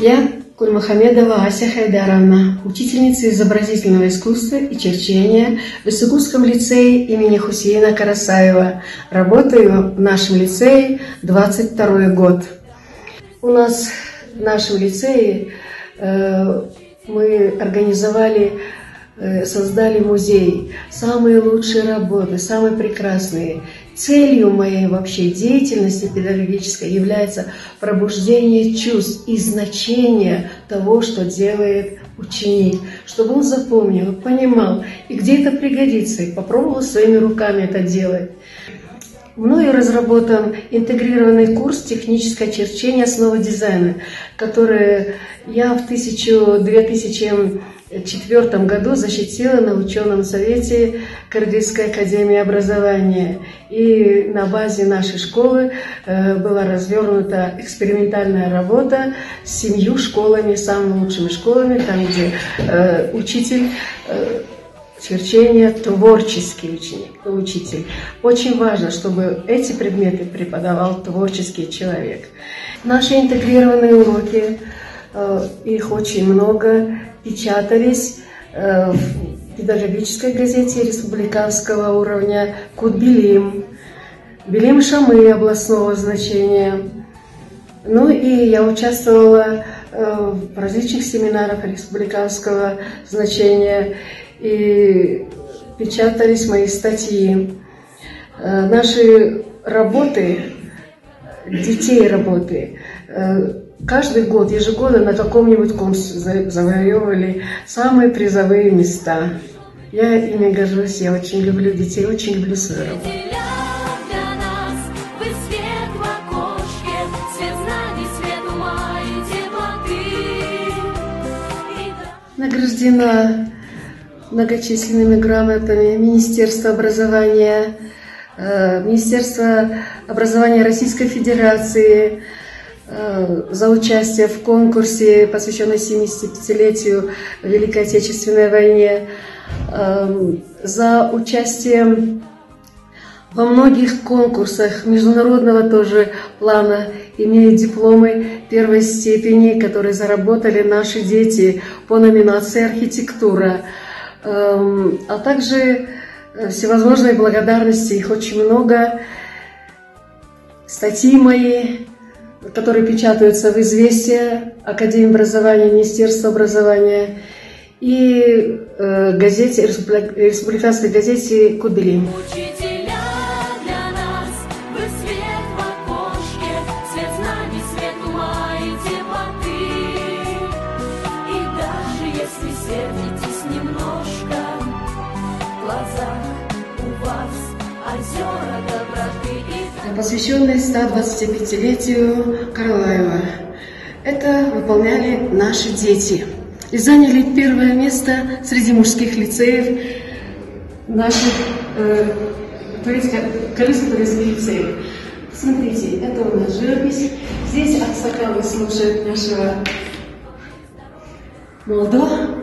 Я Кульмухамедова Ася Хайдаровна, учительница изобразительного искусства и черчения в Иссыкулском лицее имени Хусейна Карасаева. Работаю в нашем лицее 22 год. У нас в нашем лицее мы организовали, создали музей. Самые лучшие работы, самые прекрасные. Целью моей вообще деятельности педагогической является пробуждение чувств и значения того, что делает ученик, чтобы он запомнил, понимал, и где это пригодится, и попробовал своими руками это делать. Мною разработан интегрированный курс «Техническое черчение. Основы дизайна», который я в 2004 году защитила на ученом совете Кыргызской академии образования. И на базе нашей школы была развернута экспериментальная работа с 7 школами, самыми лучшими школами, там, где учитель черчения творческий учитель. Очень важно, чтобы эти предметы преподавал творческий человек. Наши интегрированные уроки, их очень много, печатались в педагогической газете республиканского уровня «Кут-Билим», «Билим-Шамы» областного значения. Ну и я участвовала в различных семинарах республиканского значения, и печатались мои статьи. Наши работы, детей работы, каждый год, ежегодно на каком-нибудь конкурсе завоевывали самые призовые места. Я ими горжусь, я очень люблю детей, очень люблю свою работу. Награждена многочисленными грамотами Министерства образования Российской Федерации за участие в конкурсе, посвященном 75-летию Великой Отечественной войне, за участие во многих конкурсах международного тоже плана, имеют дипломы первой степени, которые заработали наши дети по номинации «Архитектура», а также всевозможные благодарности, их очень много, статьи мои, которые печатаются в «Известия» Академии образования, Министерства образования и газете, республиканской газете «Кут-Билим». Посвященный 125-летию Караваева. Это выполняли наши дети. И заняли первое место среди мужских лицеев наших Кыргызских лицеев. Смотрите, это у нас живопись. Здесь аксакалы слушают нашего молодого,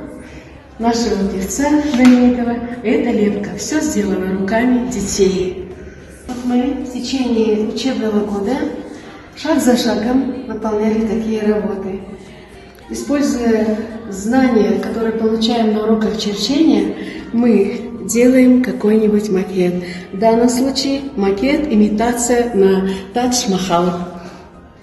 нашего певца знаменитого. Это лепка. Все сделано руками детей. Мы в течение учебного года шаг за шагом выполняли такие работы. Используя знания, которые получаем на уроках черчения, мы делаем какой-нибудь макет. В данном случае макет, имитация на Тадж-Махал.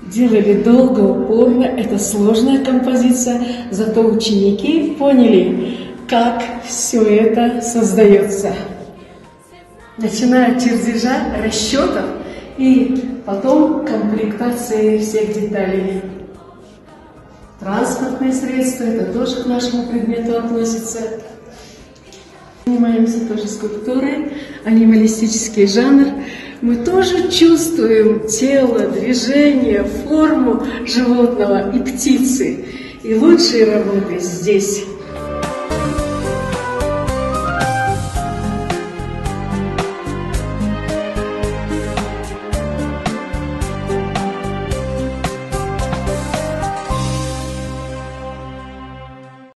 Делали долго, упорно, это сложная композиция, зато ученики поняли, как все это создается. Начиная от чертежа, расчетов и потом комплектации всех деталей. Транспортные средства, это тоже к нашему предмету относится. Занимаемся тоже скульптурой, анималистический жанр. Мы тоже чувствуем тело, движение, форму животного и птицы. И лучшие работы здесь.